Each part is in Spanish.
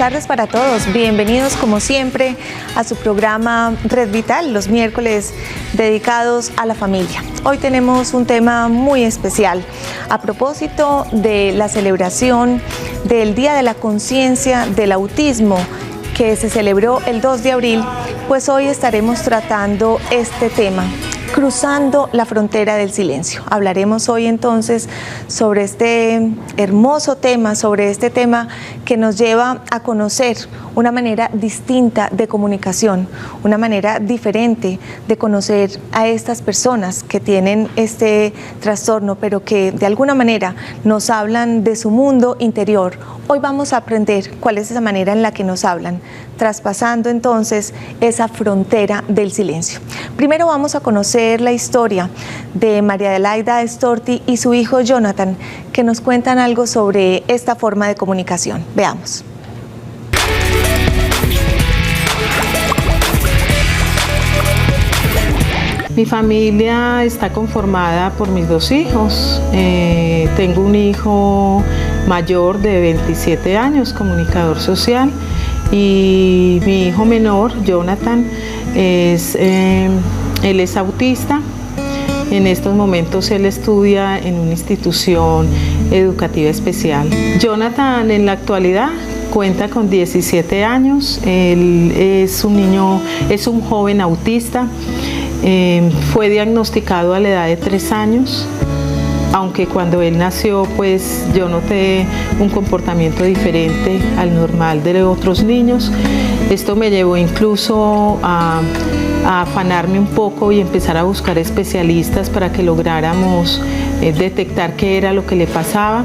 tardes para todos. Bienvenidos como siempre a su programa Red Vital, los miércoles dedicados a la familia. Hoy tenemos un tema muy especial a propósito de la celebración del Día de la Conciencia del Autismo que se celebró el 2 de abril, pues hoy estaremos tratando este tema, cruzando la frontera del silencio. Hablaremos hoy entonces sobre este hermoso tema, sobre este tema que nos lleva a conocer una manera distinta de comunicación, una manera diferente de conocer a estas personas que tienen este trastorno, pero que de alguna manera nos hablan de su mundo interior. Hoy vamos a aprender cuál es esa manera en la que nos hablan, traspasando entonces esa frontera del silencio. Primero vamos a conocer la historia de María Adelaida Storti y su hijo Jonathan, que nos cuentan algo sobre esta forma de comunicación. Veamos. Mi familia está conformada por mis dos hijos. Tengo un hijo mayor de 27 años, comunicador social, y mi hijo menor, Jonathan, él es autista. En estos momentos él estudia en una institución educativa especial. Jonathan en la actualidad cuenta con 17 años, él es un joven autista. Fue diagnosticado a la edad de 3 años, aunque cuando él nació pues yo noté un comportamiento diferente al normal de otros niños. Esto me llevó incluso a afanarme un poco y empezar a buscar especialistas para que lográramos detectar qué era lo que le pasaba.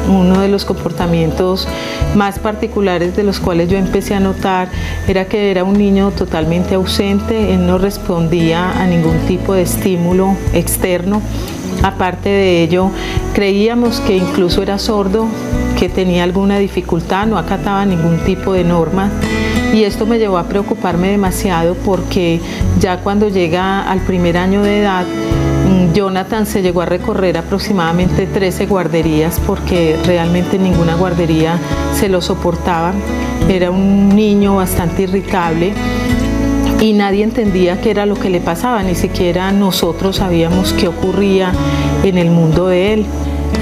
Uno de los comportamientos más particulares de los cuales yo empecé a notar era que era un niño totalmente ausente. Él no respondía a ningún tipo de estímulo externo. Aparte de ello, creíamos que incluso era sordo, que tenía alguna dificultad, no acataba ningún tipo de norma. Y esto me llevó a preocuparme demasiado porque ya cuando llega al primer año de edad, Jonathan se llegó a recorrer aproximadamente 13 guarderías porque realmente ninguna guardería se lo soportaba. Era un niño bastante irritable y nadie entendía qué era lo que le pasaba, ni siquiera nosotros sabíamos qué ocurría en el mundo de él.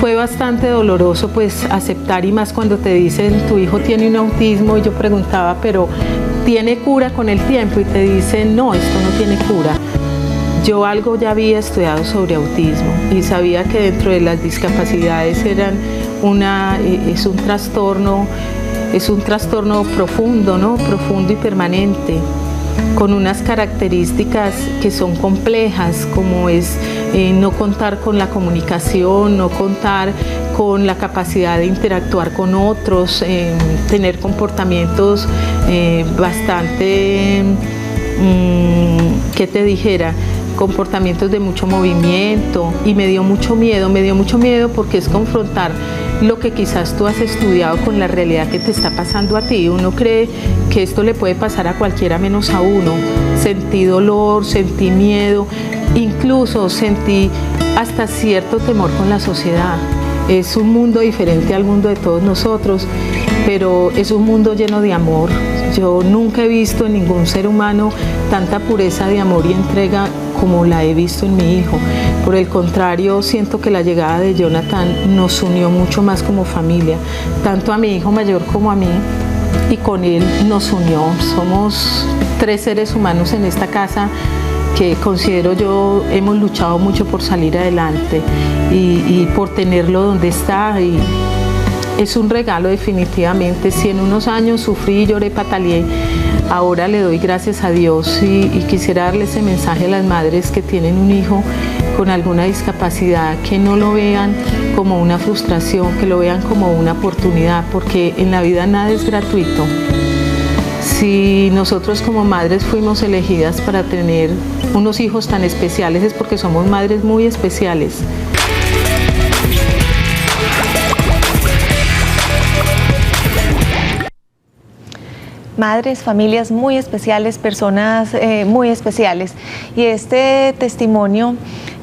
Fue bastante doloroso pues aceptar, y más cuando te dicen tu hijo tiene un autismo, y yo preguntaba, pero ¿tiene cura con el tiempo? Y te dicen no, esto no tiene cura. Yo algo ya había estudiado sobre autismo y sabía que dentro de las discapacidades es un trastorno profundo, ¿no? Profundo y permanente, con unas características que son complejas, como es no contar con la comunicación, no contar con la capacidad de interactuar con otros, tener comportamientos bastante, ¿qué te dijera? Comportamientos de mucho movimiento, y me dio mucho miedo porque es confrontar lo que quizás tú has estudiado con la realidad que te está pasando a ti. Uno cree que esto le puede pasar a cualquiera menos a uno. Sentí dolor, sentí miedo, incluso sentí hasta cierto temor con la sociedad. Es un mundo diferente al mundo de todos nosotros, pero es un mundo lleno de amor. Yo nunca he visto en ningún ser humano tanta pureza de amor y entrega como la he visto en mi hijo. Por el contrario, siento que la llegada de Jonathan nos unió mucho más como familia, tanto a mi hijo mayor como a mí, y con él nos unió. Somos 3 seres humanos en esta casa que considero yo hemos luchado mucho por salir adelante y por tenerlo donde está, y es un regalo definitivamente. Si en unos años sufrí, lloré, pataleé, ahora le doy gracias a Dios, y quisiera darle ese mensaje a las madres que tienen un hijo con alguna discapacidad, que no lo vean como una frustración, que lo vean como una oportunidad, porque en la vida nada es gratuito. Si nosotros como madres fuimos elegidas para tener unos hijos tan especiales, es porque somos madres muy especiales. Madres, familias muy especiales, personas muy especiales. Y este testimonio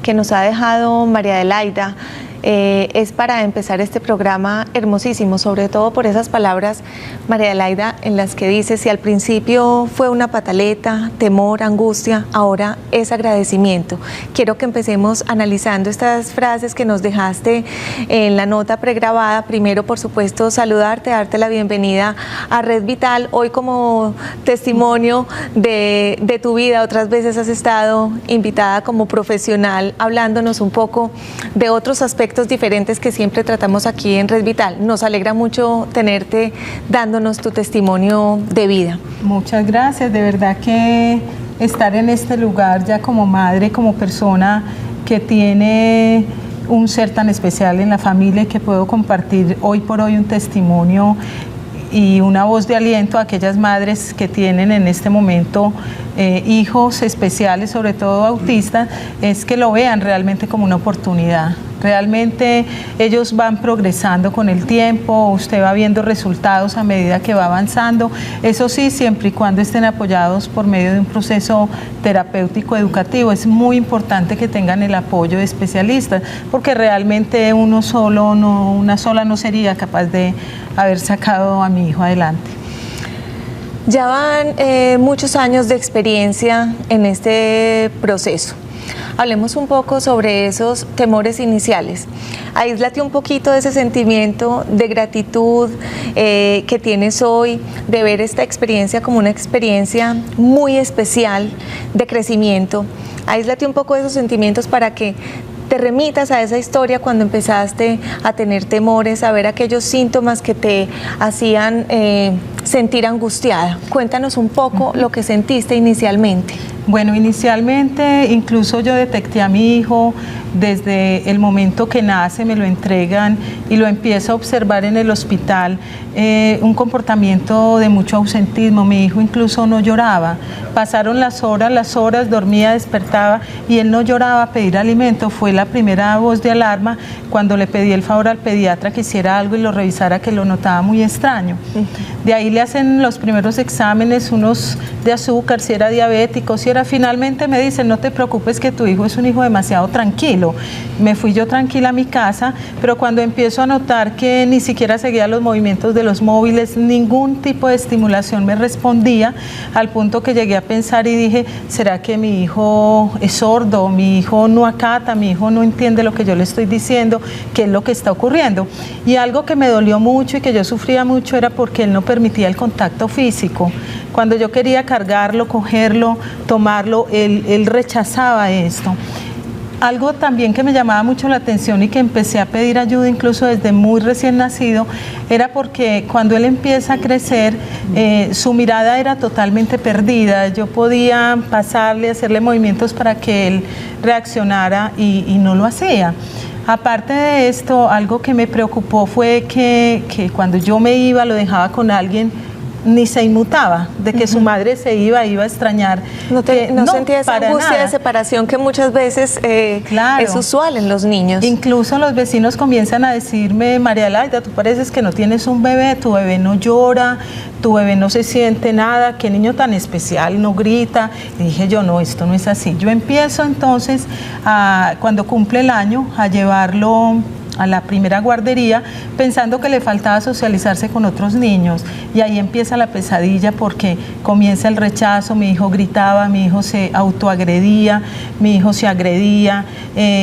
que nos ha dejado María Adelaida es para empezar este programa hermosísimo, sobre todo por esas palabras, María Adelaida, en las que dice: si al principio fue una pataleta, temor, angustia, ahora es agradecimiento. Quiero que empecemos analizando estas frases que nos dejaste en la nota pregrabada. Primero, por supuesto, saludarte, darte la bienvenida a Red Vital, hoy como testimonio de tu vida. Otras veces has estado invitada como profesional, hablándonos un poco de otros aspectos diferentes que siempre tratamos aquí en Red Vital. Nos alegra mucho tenerte dándonos tu testimonio de vida. Muchas gracias, de verdad que estar en este lugar ya como madre, como persona que tiene un ser tan especial en la familia y que puedo compartir hoy por hoy un testimonio y una voz de aliento a aquellas madres que tienen en este momento hijos especiales, sobre todo autistas, es que lo vean realmente como una oportunidad. Realmente ellos van progresando con el tiempo, usted va viendo resultados a medida que va avanzando, eso sí, siempre y cuando estén apoyados por medio de un proceso terapéutico educativo. Es muy importante que tengan el apoyo de especialistas, porque realmente una sola no sería capaz de haber sacado a mi hijo adelante. Ya van muchos años de experiencia en este proceso. Hablemos un poco sobre esos temores iniciales. Aíslate un poquito de ese sentimiento de gratitud que tienes hoy, de ver esta experiencia como una experiencia muy especial de crecimiento. Aíslate un poco de esos sentimientos para que te remitas a esa historia cuando empezaste a tener temores, a ver aquellos síntomas que te hacían sentir angustiada. Cuéntanos un poco lo que sentiste inicialmente. Bueno, inicialmente incluso yo detecté a mi hijo desde el momento que nace, me lo entregan y lo empiezo a observar en el hospital, un comportamiento de mucho ausentismo. Mi hijo incluso no lloraba, pasaron las horas, dormía, despertaba y él no lloraba a pedir alimento. Fue la primera voz de alarma cuando le pedí el favor al pediatra que hiciera algo y lo revisara, que lo notaba muy extraño. De ahí le hacen los primeros exámenes, unos de azúcar, si era diabético, si era. Finalmente me dicen: no te preocupes, que tu hijo es un hijo demasiado tranquilo. Me fui yo tranquila a mi casa, pero cuando empiezo a notar que ni siquiera seguía los movimientos de los móviles, ningún tipo de estimulación me respondía, al punto que llegué a pensar y dije: ¿será que mi hijo es sordo? Mi hijo no acata, mi hijo no entiende lo que yo le estoy diciendo, ¿qué es lo que está ocurriendo? Y algo que me dolió mucho y que yo sufría mucho era porque él no permitía el contacto físico. Cuando yo quería cargarlo, cogerlo, tomarlo, él rechazaba esto. Algo también que me llamaba mucho la atención y que empecé a pedir ayuda incluso desde muy recién nacido, era porque cuando él empieza a crecer, su mirada era totalmente perdida. Yo podía pasarle, hacerle movimientos para que él reaccionara y no lo hacía. Aparte de esto, algo que me preocupó fue que cuando yo me iba, lo dejaba con alguien, ni se inmutaba, de que su madre se iba a extrañar. No sentía esa angustia de separación que muchas veces claro, es usual en los niños. Incluso los vecinos comienzan a decirme: María Adelaida, tú pareces que no tienes un bebé, tu bebé no llora, tu bebé no se siente nada, qué niño tan especial, no grita. Y dije yo: no, esto no es así. Yo empiezo entonces, cuando cumple el año, a llevarlo a la primera guardería, pensando que le faltaba socializarse con otros niños, y ahí empieza la pesadilla, porque comienza el rechazo. Mi hijo gritaba, mi hijo se autoagredía, mi hijo se agredía,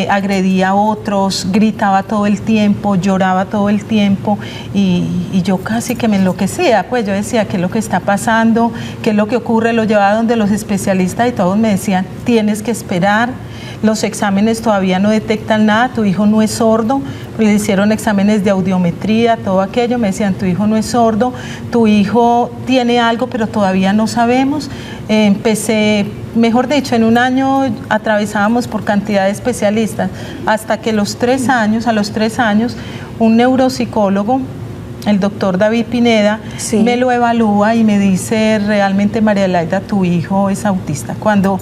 agredía a otros, gritaba todo el tiempo, lloraba todo el tiempo, y yo casi que me enloquecía. Pues yo decía: ¿qué es lo que está pasando? ¿Qué es lo que ocurre? Lo llevaba donde los especialistas y todos me decían: tienes que esperar, los exámenes todavía no detectan nada, tu hijo no es sordo. Le hicieron exámenes de audiometría, todo aquello, me decían: tu hijo no es sordo, tu hijo tiene algo, pero todavía no sabemos. Empecé, mejor dicho, en un año atravesábamos por cantidad de especialistas, hasta que a los 3 años, un neuropsicólogo, el doctor David Pineda, sí, me lo evalúa y me dice: realmente, María Adelaida, tu hijo es autista. Cuando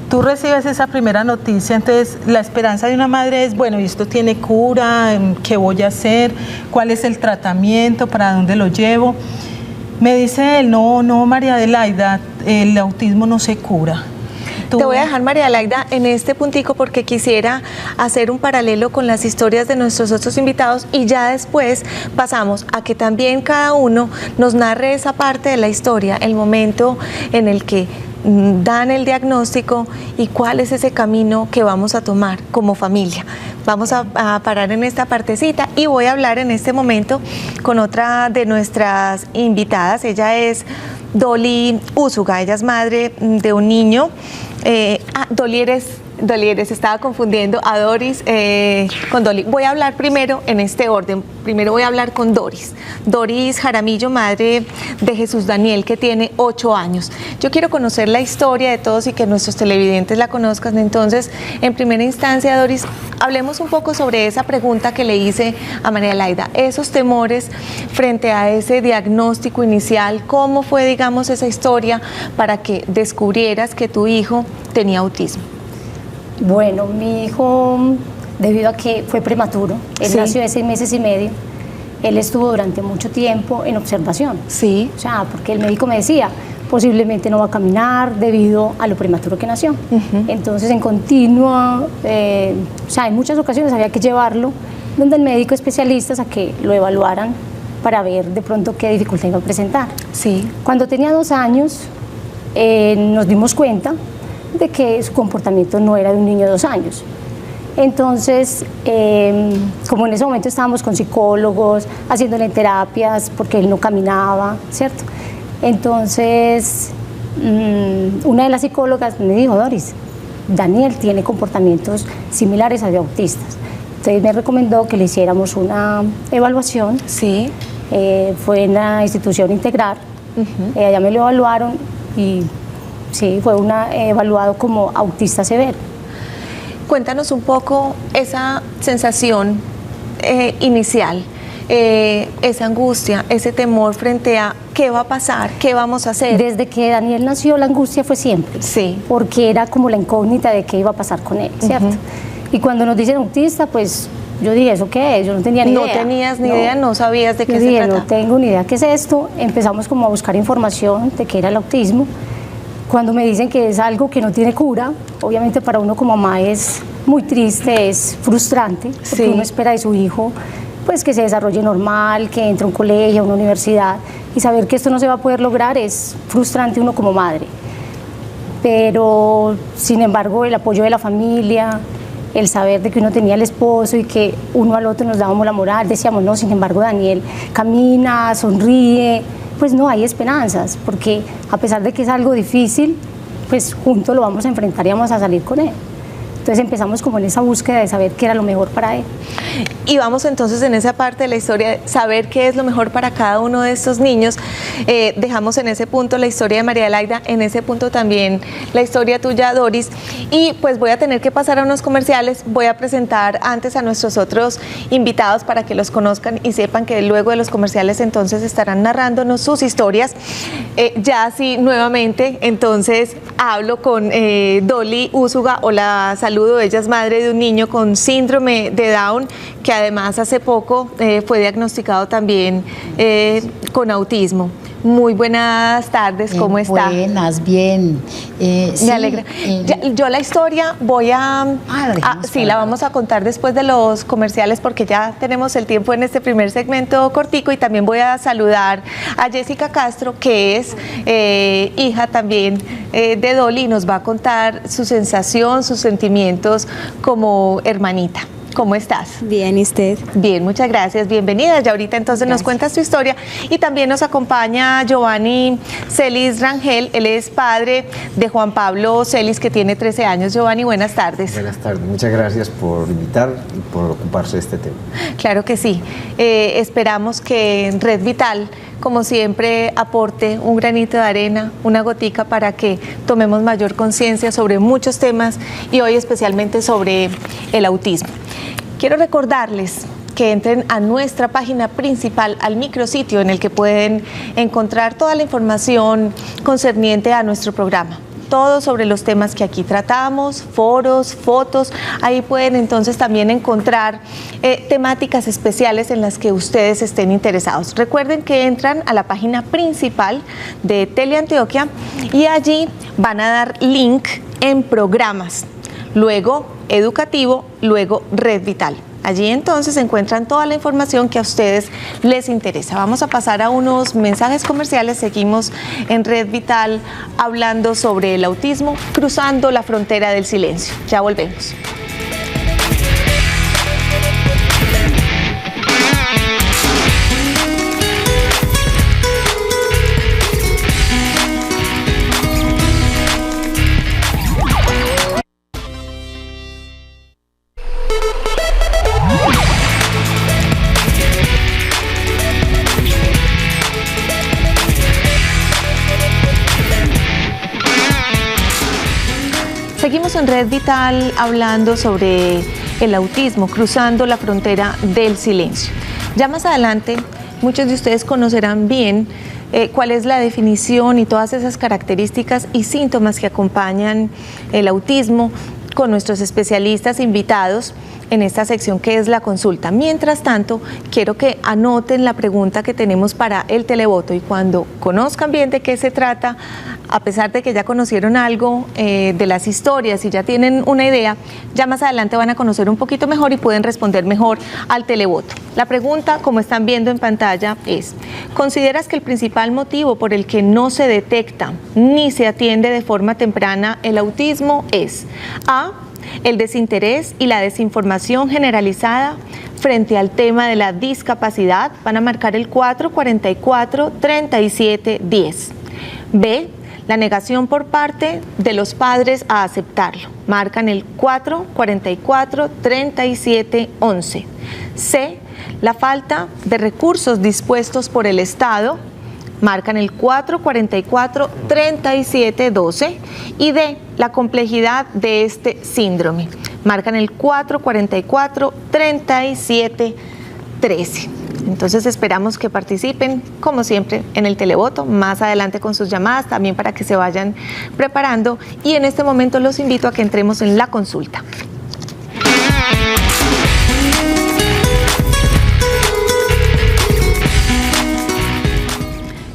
tú recibes esa primera noticia, entonces la esperanza de una madre es: bueno, ¿y esto tiene cura? ¿Qué voy a hacer? ¿Cuál es el tratamiento? ¿Para dónde lo llevo? Me dice él: no, María Adelaida, el autismo no se cura. Te voy a dejar, María Adelaida, en este puntico porque quisiera hacer un paralelo con las historias de nuestros otros invitados y ya después pasamos a que también cada uno nos narre esa parte de la historia, el momento en el que dan el diagnóstico y cuál es ese camino que vamos a tomar como familia. Vamos a parar en esta partecita y voy a hablar en este momento con otra de nuestras invitadas. Ella es Dolly Úsuga, ella es madre de un niño. Dolly estaba confundiendo a Doris con Dolly. Voy a hablar primero en este orden. Primero voy a hablar con Doris. Doris Jaramillo, madre de Jesús Daniel, que tiene 8 años. Yo quiero conocer la historia de todos y que nuestros televidentes la conozcan. Entonces, en primera instancia, Doris, hablemos un poco sobre esa pregunta que le hice a María Adelaida. Esos temores frente a ese diagnóstico inicial, ¿cómo fue, digamos, esa historia para que descubrieras que tu hijo tenía autismo? Bueno, mi hijo, debido a que fue prematuro, él nació de 6 meses y medio, él estuvo durante mucho tiempo en observación. Sí. O sea, porque el médico me decía, posiblemente no va a caminar debido a lo prematuro que nació. Entonces, en continua, o sea, en muchas ocasiones había que llevarlo donde el médico especialistas a que lo evaluaran para ver de pronto qué dificultad iba a presentar. Sí. Cuando tenía 2 años, nos dimos cuenta de que su comportamiento no era de un niño de 2 años. Entonces, como en ese momento estábamos con psicólogos, haciéndole terapias porque él no caminaba, ¿cierto? Entonces, una de las psicólogas me dijo, Doris, Daniel tiene comportamientos similares a de autistas. Entonces me recomendó que le hiciéramos una evaluación. Sí. Fue en la institución Integrar, allá me lo evaluaron y sí, fue evaluado como autista severo. Cuéntanos un poco esa sensación inicial, esa angustia, ese temor frente a qué va a pasar, qué vamos a hacer. Desde que Daniel nació, la angustia fue siempre. Sí. Porque era como la incógnita de qué iba a pasar con él, ¿cierto? Y cuando nos dicen autista, pues yo dije, ¿eso qué es? Yo no tenía ni idea. No tenías ni idea, no sabías de qué se trataba. No tengo ni idea qué es esto. Empezamos como a buscar información de qué era el autismo. Cuando me dicen que es algo que no tiene cura, obviamente para uno como mamá es muy triste, es frustrante, porque uno espera de su hijo pues que se desarrolle normal, que entre a un colegio, a una universidad, y saber que esto no se va a poder lograr es frustrante uno como madre. Pero, sin embargo, el apoyo de la familia, el saber de que uno tenía el esposo y que uno al otro nos dábamos la moral, decíamos, no, sin embargo, Daniel camina, sonríe, pues no, hay esperanzas, porque a pesar de que es algo difícil, pues juntos lo vamos a enfrentar y vamos a salir con él. Entonces empezamos como en esa búsqueda de saber qué era lo mejor para él. Y vamos entonces en esa parte de la historia, de saber qué es lo mejor para cada uno de estos niños. Dejamos en ese punto la historia de María Adelaida, en ese punto también la historia tuya, Doris. Y pues voy a tener que pasar a unos comerciales. Voy a presentar antes a nuestros otros invitados para que los conozcan y sepan que luego de los comerciales entonces estarán narrándonos sus historias. Ya así nuevamente, entonces hablo con Dolly Úsuga. Hola, saludo. Ella es madre de un niño con síndrome de Down, que además hace poco fue diagnosticado también con autismo. Muy buenas tardes, ¿cómo está? Buenas, bien. Me alegra. Yo la historia voy sí, la vamos a contar después de los comerciales porque ya tenemos el tiempo en este primer segmento cortico, y también voy a saludar a Jessica Castro, que es hija también de Dolly, y nos va a contar su sensación, sus sentimientos como hermanita. ¿Cómo estás? Bien, ¿y usted? Bien, muchas gracias, bienvenida. Ya ahorita entonces nos cuentas tu historia, y también nos acompaña Giovanni Celis Rangel. Él es padre de Juan Pablo Celis, que tiene 13 años. Giovanni, buenas tardes. Buenas tardes, muchas gracias por invitar y por ocuparse de este tema. Claro que sí. Esperamos que Red Vital, como siempre, aporte un granito de arena, una gotica, para que tomemos mayor conciencia sobre muchos temas, y hoy especialmente sobre el autismo. Quiero recordarles que entren a nuestra página principal, al micrositio en el que pueden encontrar toda la información concerniente a nuestro programa. Todo sobre los temas que aquí tratamos, foros, fotos. Ahí pueden entonces también encontrar temáticas especiales en las que ustedes estén interesados. Recuerden que entran a la página principal de Teleantioquia y allí van a dar link en programas, luego educativo, luego Red Vital. Allí entonces se encuentran toda la información que a ustedes les interesa. Vamos a pasar a unos mensajes comerciales. Seguimos en Red Vital hablando sobre el autismo, cruzando la frontera del silencio. Ya volvemos. Seguimos en Red Vital hablando sobre el autismo, cruzando la frontera del silencio. Ya más adelante, muchos de ustedes conocerán bien cuál es la definición y todas esas características y síntomas que acompañan el autismo con nuestros especialistas invitados en esta sección que es la consulta. Mientras tanto, quiero que anoten la pregunta que tenemos para el televoto y cuando conozcan bien de qué se trata, a pesar de que ya conocieron algo de las historias y ya tienen una idea, ya más adelante van a conocer un poquito mejor y pueden responder mejor al televoto. La pregunta, como están viendo en pantalla, es: ¿consideras que el principal motivo por el que no se detecta ni se atiende de forma temprana el autismo es A, el desinterés y la desinformación generalizada frente al tema de la discapacidad? Van a marcar el 444-3710. B, la negación por parte de los padres a aceptarlo. Marcan el 444-3711. C, la falta de recursos dispuestos por el Estado. Marcan el 444-3712. Y D, la complejidad de este síndrome. Marcan el 444-3713. Entonces esperamos que participen, como siempre, en el televoto, más adelante con sus llamadas, también para que se vayan preparando. Y en este momento los invito a que entremos en la consulta.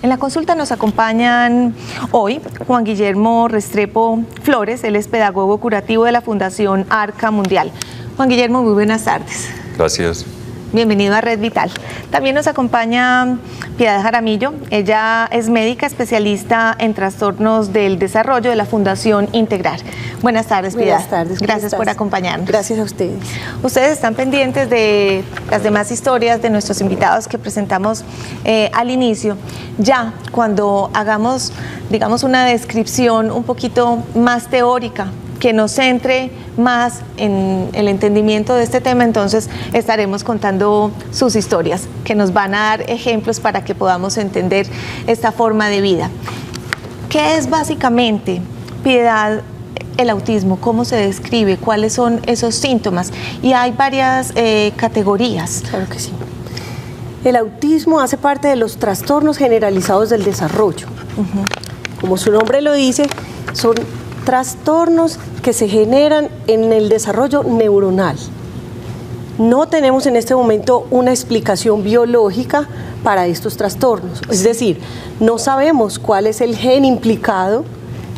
En la consulta nos acompañan hoy Juan Guillermo Restrepo Flores, él es pedagogo curativo de la Fundación Arca Mundial. Juan Guillermo, muy buenas tardes. Gracias. Bienvenido a Red Vital. También nos acompaña Piedad Jaramillo. Ella es médica especialista en trastornos del desarrollo de la Fundación Integrar. Buenas tardes, Piedad. Buenas tardes. Gracias por acompañarnos. Gracias a ustedes. Ustedes están pendientes de las demás historias de nuestros invitados que presentamos al inicio. Ya cuando hagamos, digamos, una descripción un poquito más teórica, que nos centre más en el entendimiento de este tema, entonces estaremos contando sus historias, que nos van a dar ejemplos para que podamos entender esta forma de vida. ¿Qué es básicamente, Piedad, el autismo? ¿Cómo se describe? ¿Cuáles son esos síntomas? Y hay varias categorías. Claro que sí. El autismo hace parte de los trastornos generalizados del desarrollo. Como su nombre lo dice, son trastornos que se generan en el desarrollo neuronal. No tenemos en este momento una explicación biológica para estos trastornos. Es decir, no sabemos cuál es el gen implicado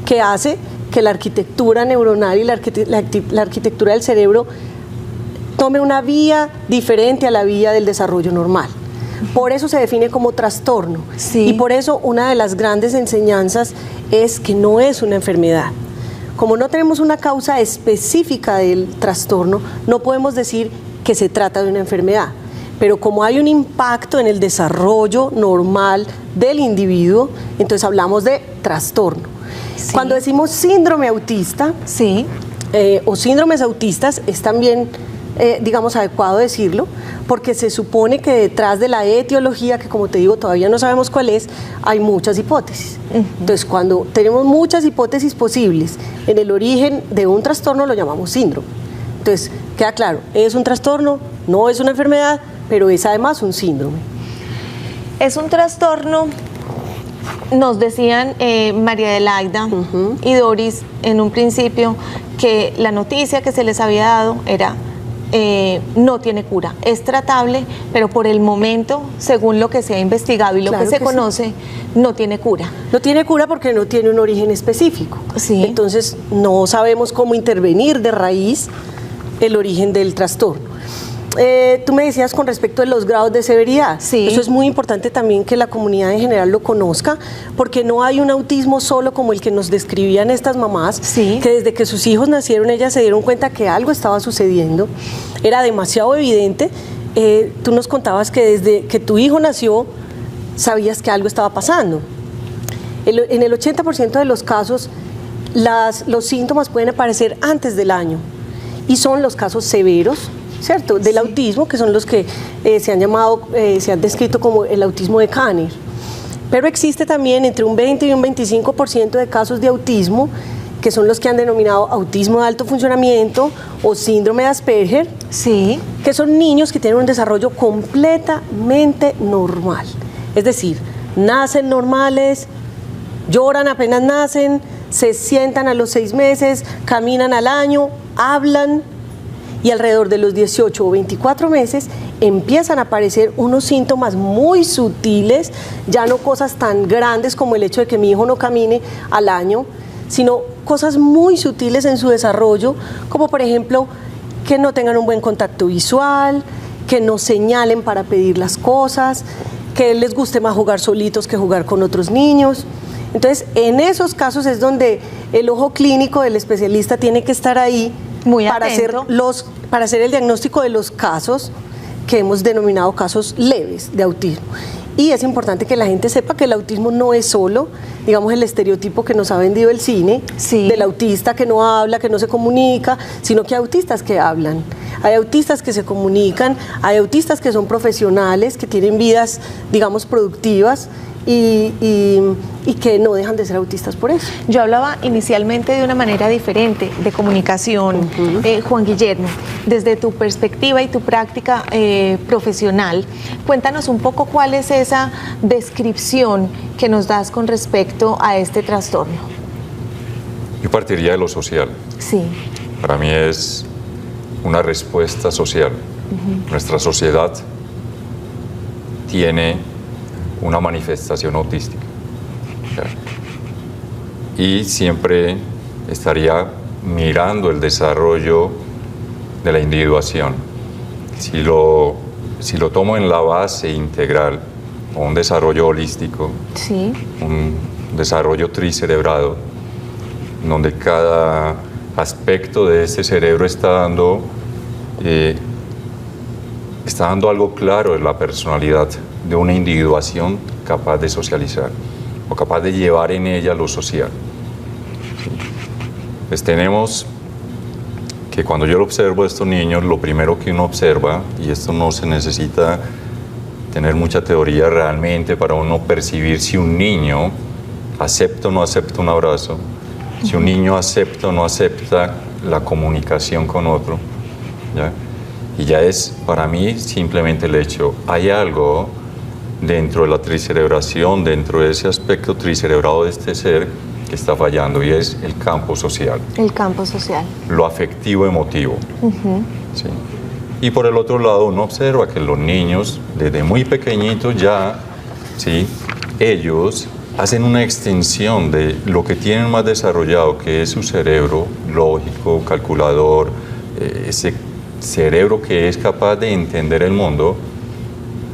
que hace que la arquitectura neuronal y la arquitectura del cerebro tome una vía diferente a la vía del desarrollo normal. Por eso se define como trastorno. Sí. Y por eso una de las grandes enseñanzas es que no es una enfermedad. Como no tenemos una causa específica del trastorno, no podemos decir que se trata de una enfermedad. Pero como hay un impacto en el desarrollo normal del individuo, entonces hablamos de trastorno. Sí. Cuando decimos síndrome autista, sí, o síndromes autistas, es también, digamos, adecuado decirlo, porque se supone que detrás de la etiología, que como te digo todavía no sabemos cuál es, hay muchas hipótesis. Entonces, cuando tenemos muchas hipótesis posibles en el origen de un trastorno, lo llamamos síndrome. Entonces, queda claro, es un trastorno, no es una enfermedad, pero es además un síndrome. Es un trastorno, nos decían María Adelaida y Doris en un principio, que la noticia que se les había dado era no tiene cura. Es tratable, pero por el momento, según lo que se ha investigado y lo que se conoce, no tiene cura. No tiene cura porque no tiene un origen específico. Sí. Entonces, no sabemos cómo intervenir de raíz el origen del trastorno. Tú me decías con respecto a los grados de severidad. Sí. Eso es muy importante también que la comunidad en general lo conozca, porque no hay un autismo solo como el que nos describían estas mamás, sí, que desde que sus hijos nacieron ellas se dieron cuenta que algo estaba sucediendo. Era demasiado evidente. Tú nos contabas que desde que tu hijo nació sabías que algo estaba pasando. En el 80% de los casos los síntomas pueden aparecer antes del año y son los casos severos, ¿cierto?, del autismo, que son los que se han descrito como el autismo de Kanner. Pero existe también entre un 20 y un 25% de casos de autismo, que son los que han denominado autismo de alto funcionamiento o síndrome de Asperger, sí, que son niños que tienen un desarrollo completamente normal. Es decir, nacen normales, lloran apenas nacen, se sientan a los 6 meses, caminan al año, hablan, y alrededor de los 18 o 24 meses empiezan a aparecer unos síntomas muy sutiles, ya no cosas tan grandes como el hecho de que mi hijo no camine al año, sino cosas muy sutiles en su desarrollo, como por ejemplo que no tengan un buen contacto visual, que no señalen para pedir las cosas, que les guste más jugar solitos que jugar con otros niños. Entonces, en esos casos es donde el ojo clínico del especialista tiene que estar ahí para hacer el diagnóstico de los casos que hemos denominado casos leves de autismo. Y es importante que la gente sepa que el autismo no es solo, digamos, el estereotipo que nos ha vendido el cine, sí, del autista que no habla, que no se comunica, sino que hay autistas que hablan, hay autistas que se comunican, hay autistas que son profesionales, que tienen vidas, digamos, productivas, y que no dejan de ser autistas por eso. Yo hablaba inicialmente de una manera diferente de comunicación. Juan Guillermo, desde tu perspectiva y tu práctica profesional, cuéntanos un poco cuál es esa descripción que nos das con respecto a este trastorno. Yo partiría de lo social. Sí. Para mí es una respuesta social. Nuestra sociedad tiene una manifestación autística. Y siempre estaría mirando el desarrollo de la individuación. Si lo tomo en la base integral, o un desarrollo holístico, sí, un desarrollo tricerebrado, donde cada aspecto de ese cerebro está dando algo claro en la personalidad de una individuación capaz de socializar o capaz de llevar en ella lo social. Pues tenemos que cuando yo lo observo a estos niños, lo primero que uno observa, y esto no se necesita tener mucha teoría realmente para uno percibir si un niño acepta o no acepta un abrazo, si un niño acepta o no acepta la comunicación con otro, ¿ya? Y ya es para mí simplemente el hecho, hay algo dentro de la tricerebración, dentro de ese aspecto tricerebrado de este ser que está fallando, y es el campo social. El campo social. Lo afectivo emotivo. ¿Sí? Y por el otro lado uno observa que los niños desde muy pequeñitos ya, ¿sí?, ellos hacen una extensión de lo que tienen más desarrollado, que es su cerebro lógico, calculador, ese cerebro que es capaz de entender el mundo,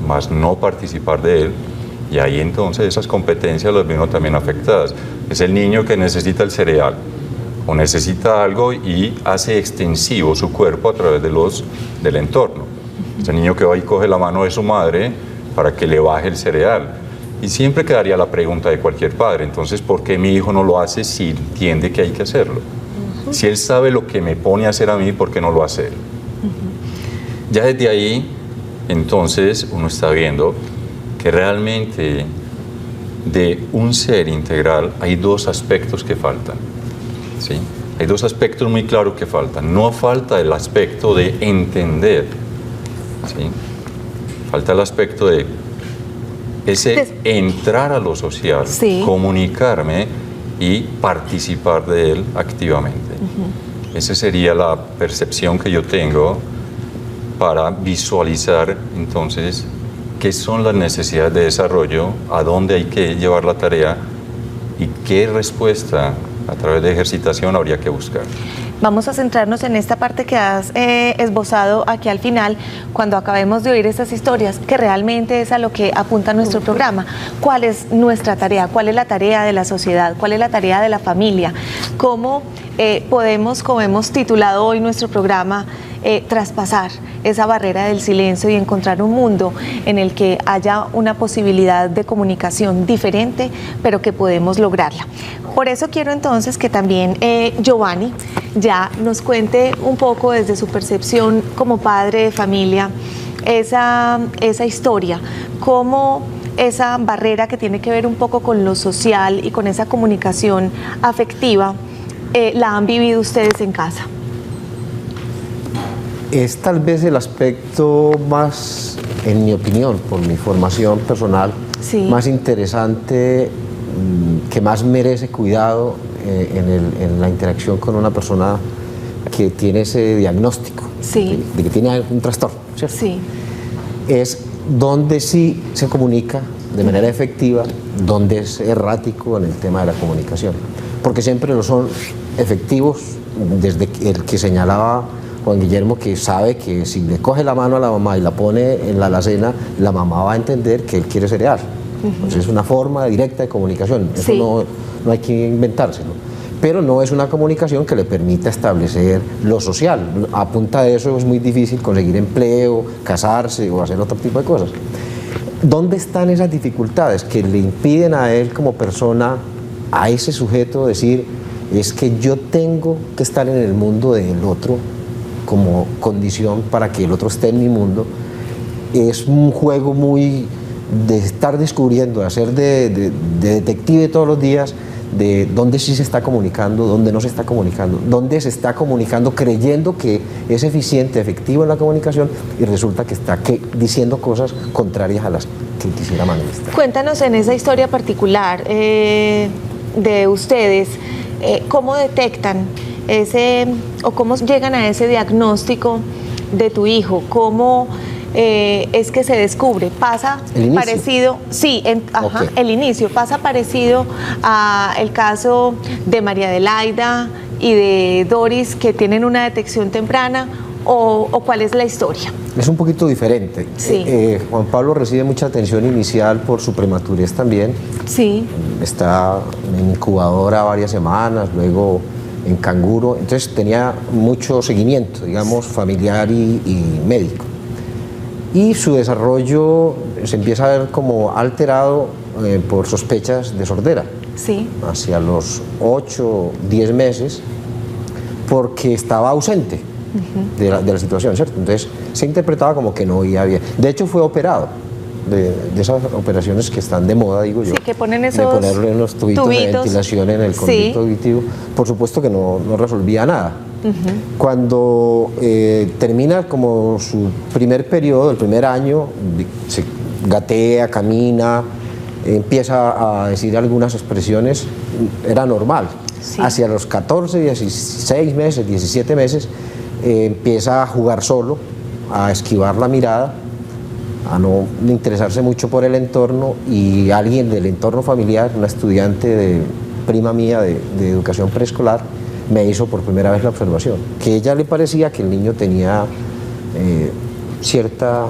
más no participar de él, y ahí entonces esas competencias las veo también afectadas. Es el niño que necesita el cereal, o necesita algo y hace extensivo su cuerpo a través del entorno. Es el niño que va y coge la mano de su madre para que le baje el cereal. Y siempre quedaría la pregunta de cualquier padre, entonces, ¿por qué mi hijo no lo hace si entiende que hay que hacerlo? Si él sabe lo que me pone a hacer a mí, ¿por qué no lo hace él? Ya desde ahí, entonces, uno está viendo que realmente de un ser integral hay dos aspectos que faltan, ¿sí? Hay dos aspectos muy claros que faltan. No falta el aspecto de entender, ¿sí? Falta el aspecto de ese entrar a lo social, sí, comunicarme y participar de él activamente. Esa sería la percepción que yo tengo para visualizar entonces qué son las necesidades de desarrollo, a dónde hay que llevar la tarea y qué respuesta a través de ejercitación habría que buscar. Vamos a centrarnos en esta parte que has esbozado aquí al final, cuando acabemos de oír estas historias, que realmente es a lo que apunta nuestro programa. ¿Cuál es nuestra tarea? ¿Cuál es la tarea de la sociedad? ¿Cuál es la tarea de la familia? ¿Cómo podemos, como hemos titulado hoy nuestro programa, traspasar esa barrera del silencio y encontrar un mundo en el que haya una posibilidad de comunicación diferente, pero que podemos lograrla? Por eso quiero entonces que también Giovanni ya nos cuente un poco desde su percepción como padre de familia esa historia, cómo esa barrera que tiene que ver un poco con lo social y con esa comunicación afectiva la han vivido ustedes en casa. Es tal vez el aspecto más, en mi opinión, por mi formación personal, Sí. más interesante, que más merece cuidado en la interacción con una persona que tiene ese diagnóstico, Sí. de que tiene algún trastorno, ¿cierto? Sí. Es donde sí se comunica de manera efectiva, donde es errático en el tema de la comunicación, porque siempre lo son efectivos, desde el que señalaba Juan Guillermo, que sabe que si le coge la mano a la mamá y la pone en la alacena, la mamá va a entender que él quiere cereal. Entonces es una forma directa de comunicación, eso Sí. no hay que inventárselo. Pero no es una comunicación que le permita establecer lo social. A punta de eso es muy difícil conseguir empleo, casarse o hacer otro tipo de cosas. ¿Dónde están esas dificultades que le impiden a él como persona, a ese sujeto, decir, es que yo tengo que estar en el mundo del otro como condición para que el otro esté en mi mundo? Es un juego muy de estar descubriendo, de hacer de detective todos los días, de dónde sí se está comunicando, dónde no se está comunicando, dónde se está comunicando creyendo que es eficiente, efectivo en la comunicación, y resulta que está diciendo cosas contrarias a las que quisiera manifestar. Cuéntanos en esa historia particular de ustedes, cómo detectan o cómo llegan a ese diagnóstico de tu hijo, cómo es que se descubre, pasa ¿El inicio? parecido, sí, Ok. el inicio, pasa parecido a el caso de María Adelaida y de Doris, que tienen una detección temprana, o cuál es la historia. Es un poquito diferente. Sí. Juan Pablo recibe mucha atención inicial por su prematurez también. Sí, Está en incubadora varias semanas, luego en canguro, entonces tenía mucho seguimiento, digamos, familiar y médico. Y su desarrollo se empieza a ver como alterado por sospechas de sordera sí, hacia los 8 o 10 meses, porque estaba ausente de la situación, ¿cierto? Entonces se interpretaba como que no oía bien. De hecho fue operado, de esas operaciones que están de moda, digo yo, Sí, que ponen de esos ponerle unos tubitos de ventilación en el conducto auditivo. Por supuesto que no resolvía nada. Cuando termina como su primer periodo, el primer año, se gatea, camina, empieza a decir algunas expresiones, era normal. Sí. Hacia los 14, 16 meses, 17 meses, empieza a jugar solo, a esquivar la mirada, a no interesarse mucho por el entorno, y alguien del entorno familiar, una estudiante de prima mía de educación preescolar, me hizo por primera vez la observación, que a ella le parecía que el niño tenía cierto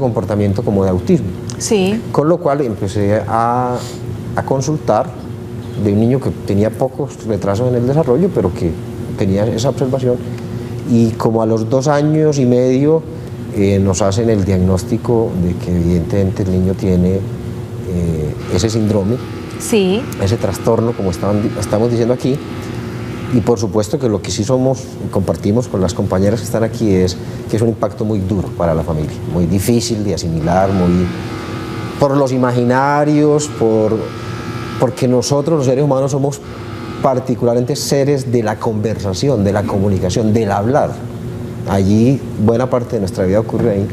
comportamiento como de autismo, sí, con lo cual empecé a consultar de un niño que tenía pocos retrasos en el desarrollo, pero que tenía esa observación, y como a los 2 años y medio nos hacen el diagnóstico de que evidentemente el niño tiene ese síndrome, sí, ese trastorno, como estamos diciendo aquí. Y por supuesto que lo que sí somos y compartimos con las compañeras que están aquí es que es un impacto muy duro para la familia, muy difícil de asimilar, por los imaginarios, porque nosotros los seres humanos somos particularmente seres de la conversación, de la comunicación, del hablar. Allí buena parte de nuestra vida ocurre ahí.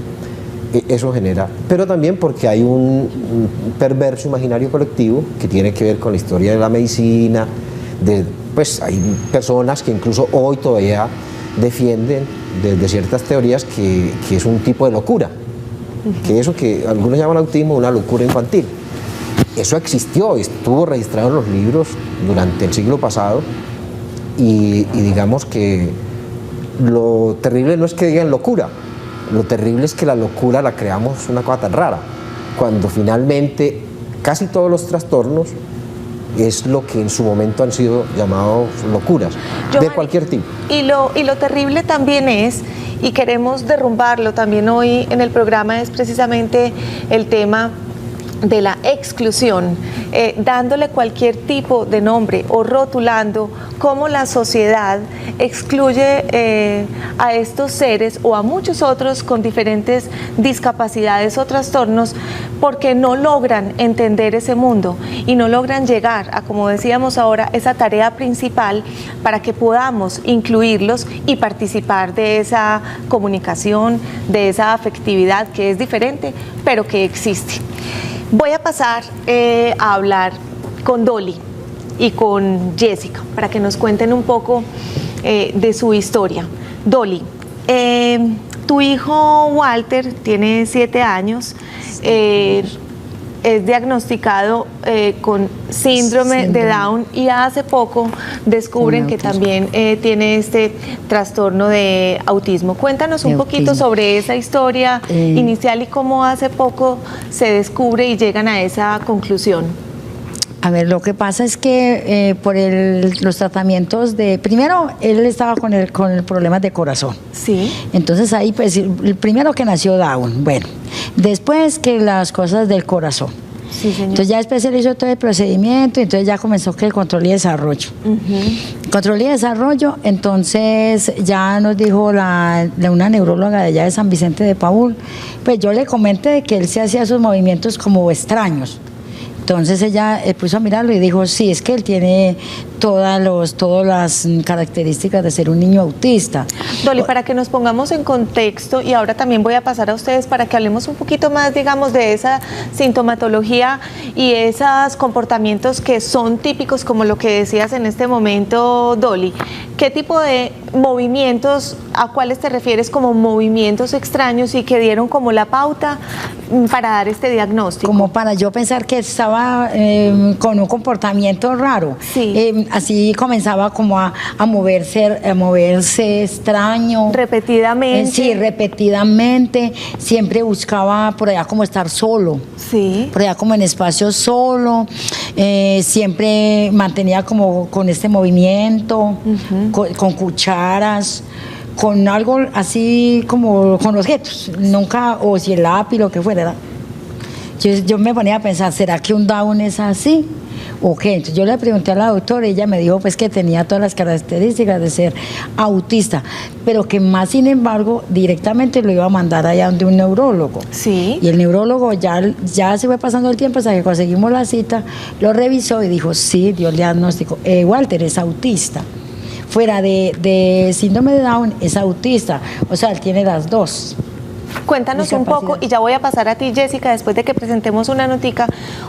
Eso genera, pero también porque hay un perverso imaginario colectivo que tiene que ver con la historia de la medicina, pues hay personas que incluso hoy todavía defienden desde ciertas teorías que es un tipo de locura, que eso que algunos llaman autismo, una locura infantil. Eso existió, estuvo registrado en los libros durante el siglo pasado y digamos que lo terrible no es que digan locura, lo terrible es que la locura la creamos una cosa tan rara, cuando finalmente casi todos los trastornos es lo que en su momento han sido llamados locuras, de cualquier tipo. Y lo terrible también es, y queremos derrumbarlo también hoy en el programa, es precisamente el tema de la exclusión, dándole cualquier tipo de nombre o rotulando cómo la sociedad excluye a estos seres o a muchos otros con diferentes discapacidades o trastornos porque no logran entender ese mundo y no logran llegar a, como decíamos ahora, esa tarea principal para que podamos incluirlos y participar de esa comunicación, de esa afectividad que es diferente, pero que existe. Voy a pasar a hablar con Dolly y con Jessica para que nos cuenten un poco de su historia. Dolly, tu hijo Walter tiene 7 años, es diagnosticado con síndrome de Down y hace poco descubren que también tiene este trastorno de autismo. Cuéntanos un poquito sobre esa historia inicial y cómo hace poco se descubre y llegan a esa conclusión. A ver, lo que pasa es que por los tratamientos primero él estaba con el problema de corazón. Sí. Entonces ahí pues el primero que nació Down, bueno, después que las cosas del corazón. Sí, señor. Entonces ya después él hizo todo el procedimiento y entonces ya comenzó que el control y desarrollo. Control y desarrollo, entonces ya nos dijo una neuróloga de allá de San Vicente de Paúl, pues yo le comenté que él se hacía esos movimientos como extraños. Entonces ella puso a mirarlo y dijo, sí, es que él tiene todas las características de ser un niño autista. Dolly, para que nos pongamos en contexto, y ahora también voy a pasar a ustedes para que hablemos un poquito más, digamos, de esa sintomatología y esos comportamientos que son típicos, como lo que decías en este momento, Dolly. ¿Qué tipo de movimientos, a cuáles te refieres como movimientos extraños y que dieron como la pauta para dar este diagnóstico? Como para yo pensar que estaba con un comportamiento raro. Sí. Así comenzaba como a moverse extraño. Repetidamente. Sí, repetidamente. Siempre buscaba por allá como estar solo. Sí. Por allá como en espacio solo. Siempre mantenía como con este movimiento, con cucharas, con algo así como con objetos. Nunca, o si el lápiz, lo que fuera. Yo me ponía a pensar, ¿será que un Down es así? ¿O qué? Entonces yo le pregunté a la doctora y ella me dijo pues que tenía todas las características de ser autista, pero que más sin embargo directamente lo iba a mandar allá donde un neurólogo. Sí. Y el neurólogo ya se fue pasando el tiempo hasta que conseguimos la cita, lo revisó y dijo, sí, dio el diagnóstico, Walter es autista. Fuera de síndrome de Down es autista, o sea, él tiene las dos. Cuéntanos un poco, y ya voy a pasar a ti, Jessica, después de que presentemos una notica,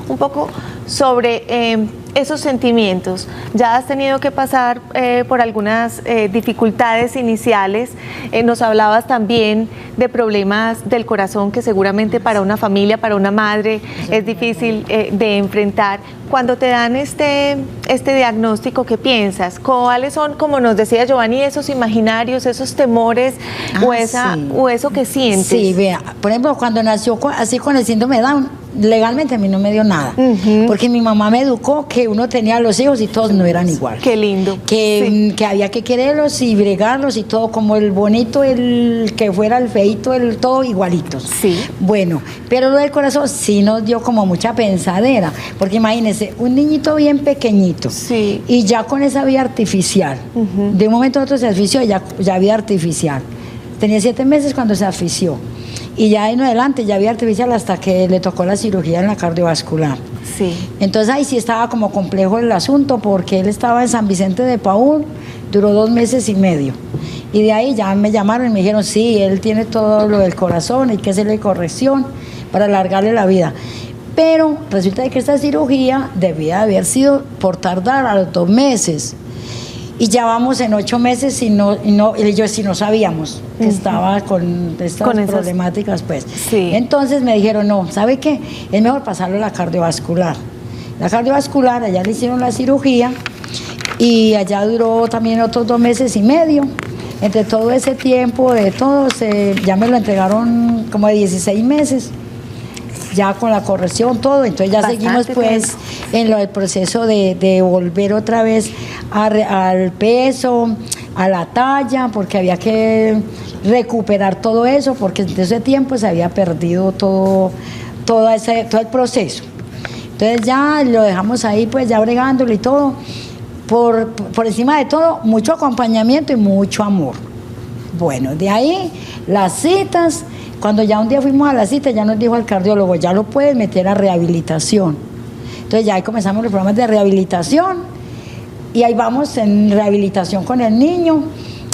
un poco sobre esos sentimientos. Ya has tenido que pasar por algunas dificultades iniciales, nos hablabas también de problemas del corazón que seguramente para una familia, para una madre es difícil de enfrentar. Cuando te dan este diagnóstico, ¿qué piensas? ¿Cuáles son, como nos decía Giovanni, esos imaginarios, esos temores o eso que sientes? Sí, vea, por ejemplo, cuando nació así con el síndrome de Down, legalmente a mí no me dio nada, porque mi mamá me educó que uno tenía los hijos y todos no eran iguales. Qué lindo. Que había que quererlos y bregarlos y todo, como el bonito, el que fuera el feito, el todo igualitos. Sí. Bueno, pero lo del corazón sí nos dio como mucha pensadera, porque imagínense, un niñito bien pequeñito, sí, y ya con esa vía artificial, de un momento a otro se asfixió, ya vía artificial. Tenía 7 meses cuando se asfixió. Y ya en adelante ya vía artificial hasta que le tocó la cirugía en la cardiovascular. Sí. Entonces ahí sí estaba como complejo el asunto porque él estaba en San Vicente de Paúl, duró 2 meses y medio. Y de ahí ya me llamaron y me dijeron, sí, él tiene todo lo del corazón, hay que hacerle corrección para alargarle la vida. Pero resulta que esta cirugía debía haber sido por tardar a los 2 meses. y ya vamos en 8 meses y yo sí no sabíamos que estaba con estas problemáticas, pues. Sí. Entonces me dijeron, no, ¿sabe qué? Es mejor pasarlo a la cardiovascular. La cardiovascular, allá le hicieron la cirugía y allá duró también otros 2 meses y medio. Entre todo ese tiempo, ya me lo entregaron como de 16 meses. Ya con la corrección, todo, entonces ya seguimos pues en el proceso de volver otra vez al peso, a la talla, porque había que recuperar todo eso, porque en ese tiempo se había perdido todo el proceso. Entonces ya lo dejamos ahí pues ya bregándolo y todo, por encima de todo, mucho acompañamiento y mucho amor. Bueno, de ahí las citas. Cuando ya un día fuimos a la cita, ya nos dijo el cardiólogo, ya lo puedes meter a rehabilitación. Entonces ya ahí comenzamos los programas de rehabilitación y ahí vamos en rehabilitación con el niño.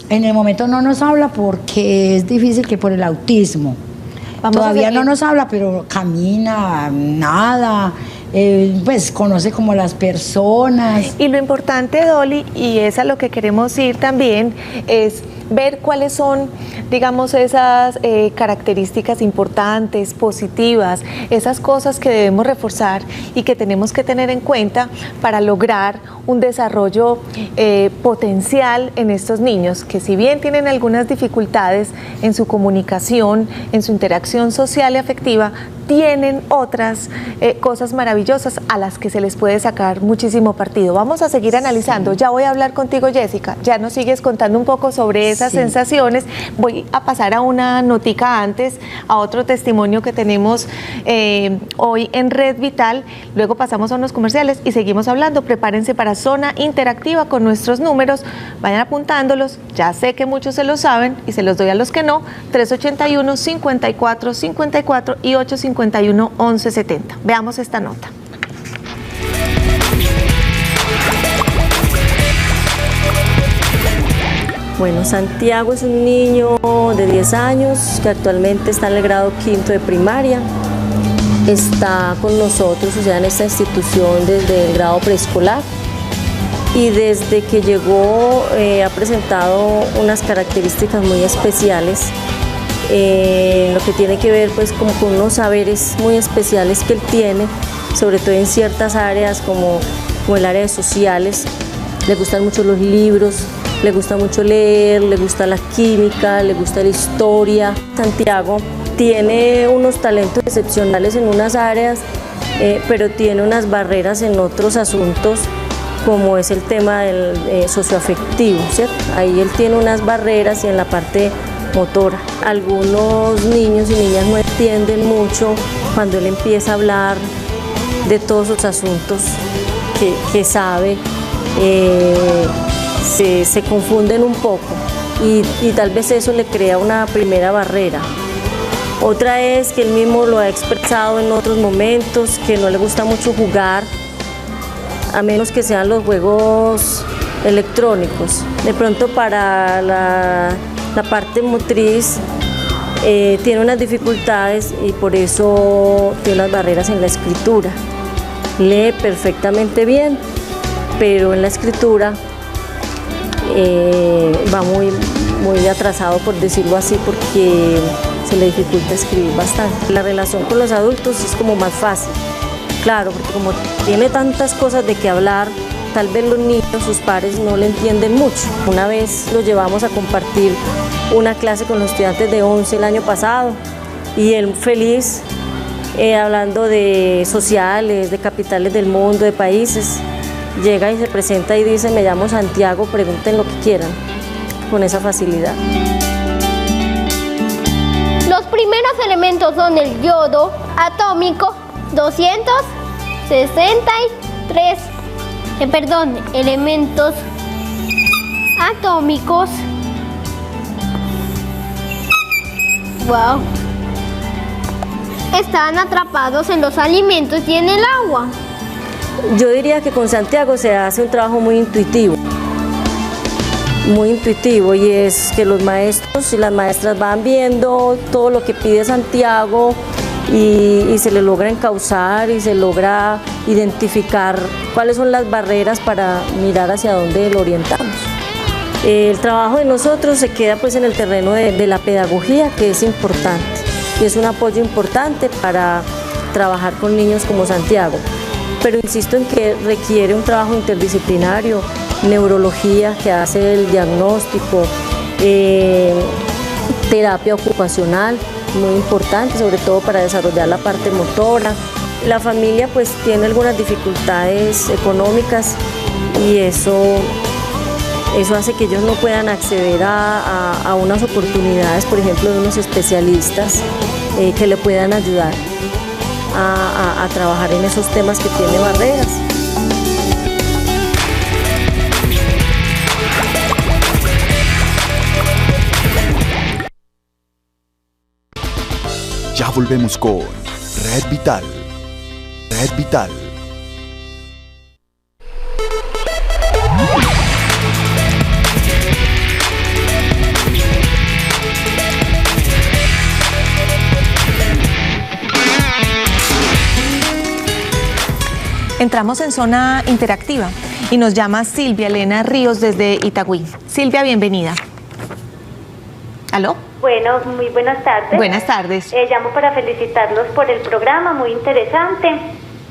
En el momento no nos habla porque es difícil, que por el autismo. Todavía no nos habla, pero camina, nada, pues conoce como las personas. Y lo importante, Dolly, y es a lo que queremos ir también, es ver cuáles son, digamos, esas características importantes, positivas, esas cosas que debemos reforzar y que tenemos que tener en cuenta para lograr un desarrollo potencial en estos niños, que si bien tienen algunas dificultades en su comunicación, en su interacción social y afectiva, tienen otras cosas maravillosas a las que se les puede sacar muchísimo partido. Vamos a seguir analizando. Ya voy a hablar contigo, Jessica. Ya nos sigues contando un poco sobre esas sensaciones. Voy a pasar a una notica antes, a otro testimonio que tenemos hoy en Red Vital. Luego pasamos a unos comerciales y seguimos hablando. Prepárense para zona interactiva con nuestros números. Vayan apuntándolos. Ya sé que muchos se los saben y se los doy a los que no. 381-54-54 y 851-1170. Veamos esta nota. Bueno, Santiago es un niño de 10 años que actualmente está en el grado 5º de primaria. Está con nosotros, o sea, en esta institución desde el grado preescolar. Y desde que llegó ha presentado unas características muy especiales. Lo que tiene que ver pues como con unos saberes muy especiales que él tiene, sobre todo en ciertas áreas como el área de sociales. Le gustan mucho los libros, le gusta mucho leer, le gusta la química, le gusta la historia. Santiago tiene unos talentos excepcionales en unas áreas, pero tiene unas barreras en otros asuntos, como es el tema del socioafectivo, ¿cierto? Ahí él tiene unas barreras y en la parte motora. Algunos niños y niñas no entienden mucho cuando él empieza a hablar de todos los asuntos que sabe, se confunden un poco y tal vez eso le crea una primera barrera. Otra es que él mismo lo ha expresado en otros momentos, que no le gusta mucho jugar, a menos que sean los juegos electrónicos. De pronto para la parte motriz tiene unas dificultades y por eso tiene unas barreras en la escritura. Lee perfectamente bien, pero en la escritura va muy atrasado, por decirlo así, porque se le dificulta escribir bastante. La relación con los adultos es como más fácil, claro, porque como tiene tantas cosas de qué hablar, tal vez los niños, sus padres, no le entienden mucho. Una vez lo llevamos a compartir una clase con los estudiantes de 11 el año pasado y él feliz, hablando de sociales, de capitales del mundo, de países, llega y se presenta y dice: me llamo Santiago, pregunten lo que quieran, con esa facilidad. Los primeros elementos son el yodo atómico 263, elementos atómicos, wow, están atrapados en los alimentos y en el agua. Yo diría que con Santiago se hace un trabajo muy intuitivo, y es que los maestros y las maestras van viendo todo lo que pide Santiago y se le logra encauzar y se logra identificar cuáles son las barreras para mirar hacia dónde lo orientamos. El trabajo de nosotros se queda pues en el terreno de la pedagogía, que es importante y es un apoyo importante para trabajar con niños como Santiago, pero insisto en que requiere un trabajo interdisciplinario, neurología que hace el diagnóstico, terapia ocupacional, muy importante, sobre todo para desarrollar la parte motora. La familia pues tiene algunas dificultades económicas y eso hace que ellos no puedan acceder a unas oportunidades, por ejemplo, de unos especialistas que le puedan ayudar a trabajar en esos temas que tiene barreras. Ya volvemos con Red Vital. Red Vital. Entramos en zona interactiva y nos llama Silvia Elena Ríos desde Itagüí. Silvia, bienvenida. ¿Aló? Bueno, muy buenas tardes. Buenas tardes. Llamo para felicitarlos por el programa, muy interesante.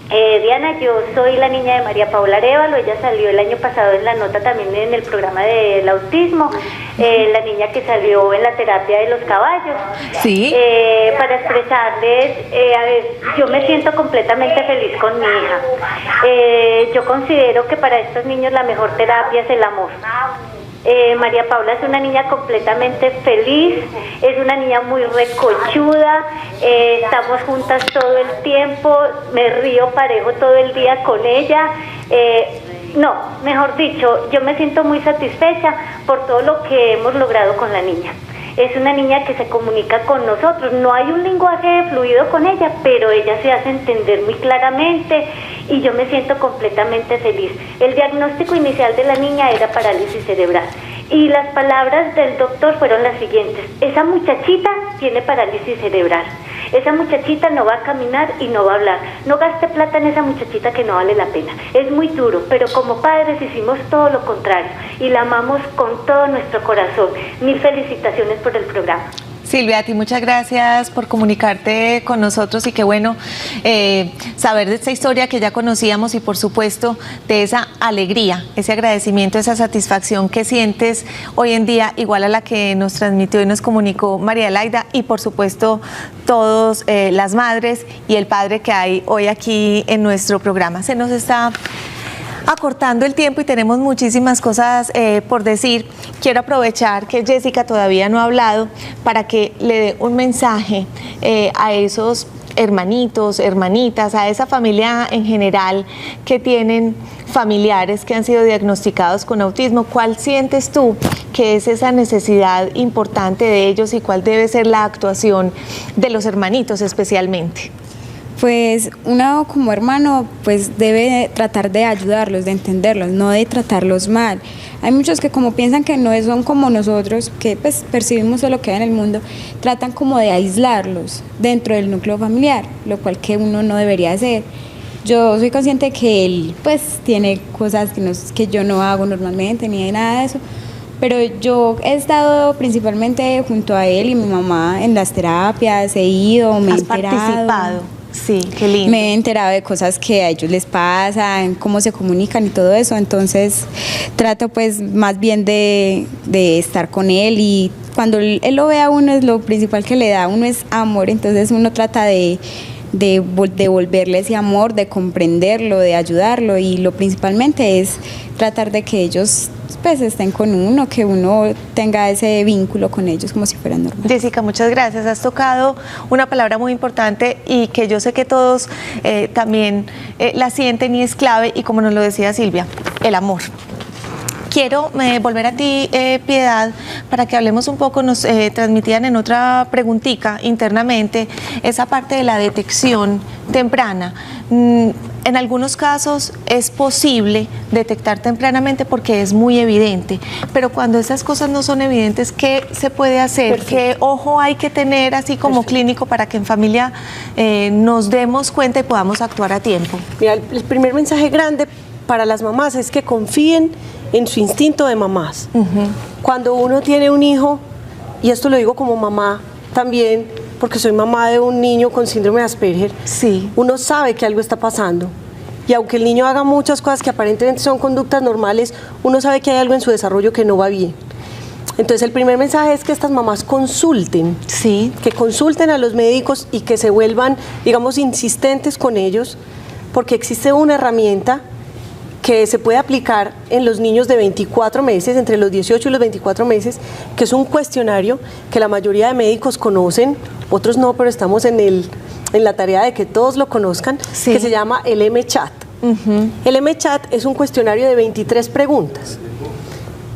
Diana, yo soy la niña de María Paula Arévalo, ella salió el año pasado en la nota también en el programa del autismo, la niña que salió en la terapia de los caballos. Sí. Para expresarles, yo me siento completamente feliz con mi hija. Yo considero que para estos niños la mejor terapia es el amor. María Paula es una niña completamente feliz, es una niña muy recochuda, estamos juntas todo el tiempo, me río parejo todo el día con ella. No, mejor dicho, yo me siento muy satisfecha por todo lo que hemos logrado con la niña. Es una niña que se comunica con nosotros, no hay un lenguaje fluido con ella, pero ella se hace entender muy claramente y yo me siento completamente feliz. El diagnóstico inicial de la niña era parálisis cerebral y las palabras del doctor fueron las siguientes: esa muchachita tiene parálisis cerebral, esa muchachita no va a caminar y no va a hablar, no gaste plata en esa muchachita que no vale la pena. Es muy duro, pero como padres hicimos todo lo contrario y la amamos con todo nuestro corazón. Mil felicitaciones por el programa. Silvia, a ti muchas gracias por comunicarte con nosotros y qué bueno saber de esta historia que ya conocíamos y por supuesto de esa alegría, ese agradecimiento, esa satisfacción que sientes hoy en día, igual a la que nos transmitió y nos comunicó María Laida y por supuesto todas las madres y el padre que hay hoy aquí en nuestro programa. Se nos está acortando el tiempo y tenemos muchísimas cosas por decir. Quiero aprovechar que Jessica todavía no ha hablado para que le dé un mensaje a esos hermanitos, hermanitas, a esa familia en general que tienen familiares que han sido diagnosticados con autismo. ¿Cuál sientes tú que es esa necesidad importante de ellos y cuál debe ser la actuación de los hermanitos especialmente? Pues uno como hermano pues debe tratar de ayudarlos, de entenderlos, no de tratarlos mal. Hay muchos que como piensan que no son como nosotros, que pues percibimos lo que hay en el mundo, tratan como de aislarlos dentro del núcleo familiar, lo cual que uno no debería hacer. Yo soy consciente que él pues tiene cosas que yo no hago normalmente, ni nada de eso, pero yo he estado principalmente junto a él y mi mamá en las terapias, he ido, me he enterado. ¿Has participado? Sí, qué lindo. Me he enterado de cosas que a ellos les pasan, cómo se comunican y todo eso, entonces trato pues más bien de estar con él y cuando él lo ve a uno es lo principal que le da a uno es amor, entonces uno trata de devolverle ese amor, de comprenderlo, de ayudarlo y lo principalmente es tratar de que ellos pues estén con uno, que uno tenga ese vínculo con ellos como si fueran normales. Jessica, muchas gracias. Has tocado una palabra muy importante y que yo sé que todos también la sienten y es clave y como nos lo decía Silvia, el amor. Quiero volver a ti, Piedad, para que hablemos un poco, nos transmitían en otra preguntita internamente, esa parte de la detección temprana. En algunos casos es posible detectar tempranamente porque es muy evidente, pero cuando esas cosas no son evidentes, ¿qué se puede hacer? Perfecto. ¿Qué ojo hay que tener así como Perfecto. Clínico para que en familia nos demos cuenta y podamos actuar a tiempo? Mira, el primer mensaje grande para las mamás es que confíen en su instinto de mamás. Cuando uno tiene un hijo, y esto lo digo como mamá también, porque soy mamá de un niño con síndrome de Asperger, uno sabe que algo está pasando. Y aunque el niño haga muchas cosas que aparentemente son conductas normales, uno sabe que hay algo en su desarrollo que no va bien. Entonces el primer mensaje es que estas mamás consulten, que consulten a los médicos y que se vuelvan, digamos, insistentes con ellos, porque existe una herramienta que se puede aplicar en los niños de 24 meses, entre los 18 y los 24 meses, que es un cuestionario que la mayoría de médicos conocen, otros no, pero estamos en la tarea de que todos lo conozcan, que se llama el M-Chat. El M-Chat es un cuestionario de 23 preguntas,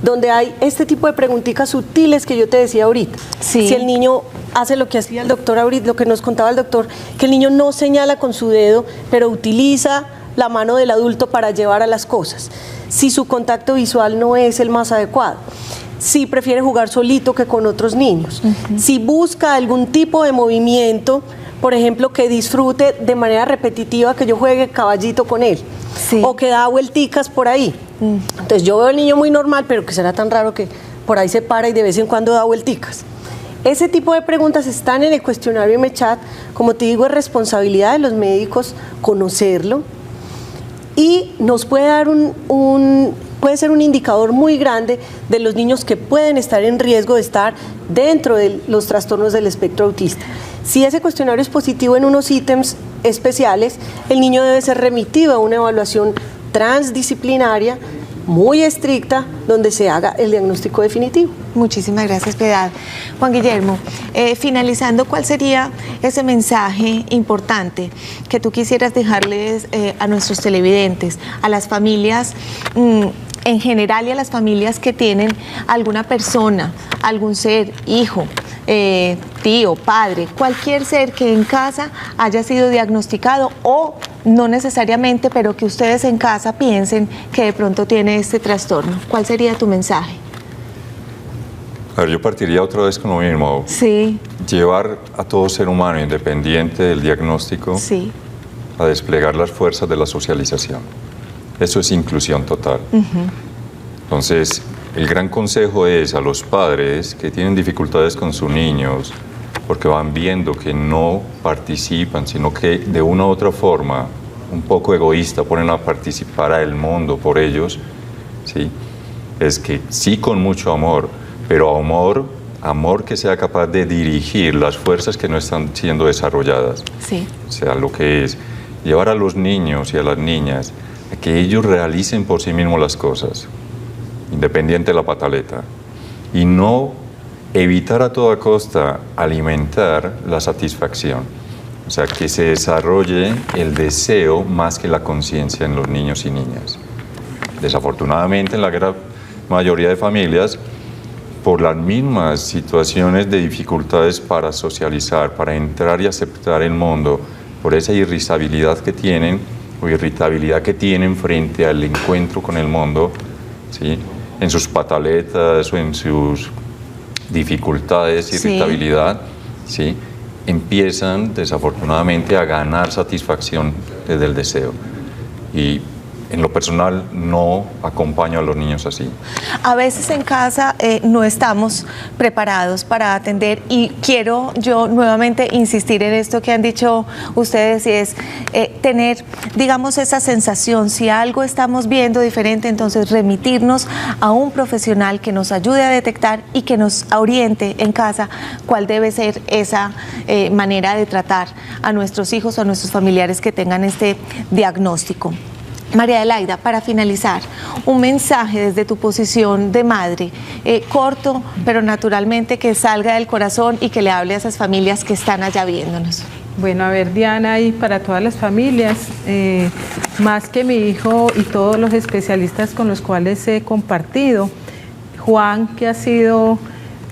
donde hay este tipo de preguntitas sutiles que yo te decía ahorita. Si el niño hace lo que hacía el doctor ahorita, lo que nos contaba el doctor, que el niño no señala con su dedo, pero utiliza la mano del adulto para llevar a las cosas. Si su contacto visual no es el más adecuado. Si prefiere jugar solito que con otros niños. Si busca algún tipo de movimiento, por ejemplo, que disfrute de manera repetitiva, que yo juegue caballito con él. O que da vuelticas por ahí. Entonces yo veo al niño muy normal, pero que será tan raro que por ahí se para y de vez en cuando da vuelticas. Ese tipo de preguntas están en el cuestionario M-Chat. Como te digo, es responsabilidad de los médicos conocerlo y nos puede dar puede ser un indicador muy grande de los niños que pueden estar en riesgo de estar dentro de los trastornos del espectro autista. Si ese cuestionario es positivo en unos ítems especiales, el niño debe ser remitido a una evaluación transdisciplinaria muy estricta, donde se haga el diagnóstico definitivo. Muchísimas gracias, Piedad. Juan Guillermo, finalizando, ¿cuál sería ese mensaje importante que tú quisieras dejarles a nuestros televidentes, a las familias en general y a las familias que tienen alguna persona, algún ser, hijo, tío, padre, cualquier ser que en casa haya sido diagnosticado o no necesariamente, pero que ustedes en casa piensen que de pronto tiene este trastorno? ¿Cuál sería tu mensaje? A ver, yo partiría otra vez con lo mismo. Llevar a todo ser humano, independiente del diagnóstico, a desplegar las fuerzas de la socialización. Eso es inclusión total. Entonces, el gran consejo es a los padres que tienen dificultades con sus niños, porque van viendo que no participan, sino que de una u otra forma, un poco egoísta, ponen a participar al mundo por ellos, es que sí con mucho amor, pero amor que sea capaz de dirigir las fuerzas que no están siendo desarrolladas. O sea, lo que es llevar a los niños y a las niñas a que ellos realicen por sí mismos las cosas, independiente de la pataleta, y no evitar a toda costa alimentar la satisfacción. O sea, que se desarrolle el deseo más que la conciencia en los niños y niñas. Desafortunadamente, en la gran mayoría de familias, por las mismas situaciones de dificultades para socializar, para entrar y aceptar el mundo, por esa irritabilidad que tienen frente al encuentro con el mundo, en sus pataletas o en sus dificultades, irritabilidad, empiezan desafortunadamente a ganar satisfacción desde el deseo. Y en lo personal no acompaño a los niños así. A veces en casa no estamos preparados para atender, y quiero yo nuevamente insistir en esto que han dicho ustedes, y es tener, digamos, esa sensación, si algo estamos viendo diferente, entonces remitirnos a un profesional que nos ayude a detectar y que nos oriente en casa cuál debe ser esa manera de tratar a nuestros hijos o a nuestros familiares que tengan este diagnóstico. María Adelaida, para finalizar, un mensaje desde tu posición de madre, corto, pero naturalmente que salga del corazón y que le hable a esas familias que están allá viéndonos. Bueno, a ver, Diana, y para todas las familias, más que mi hijo y todos los especialistas con los cuales he compartido, Juan, que ha sido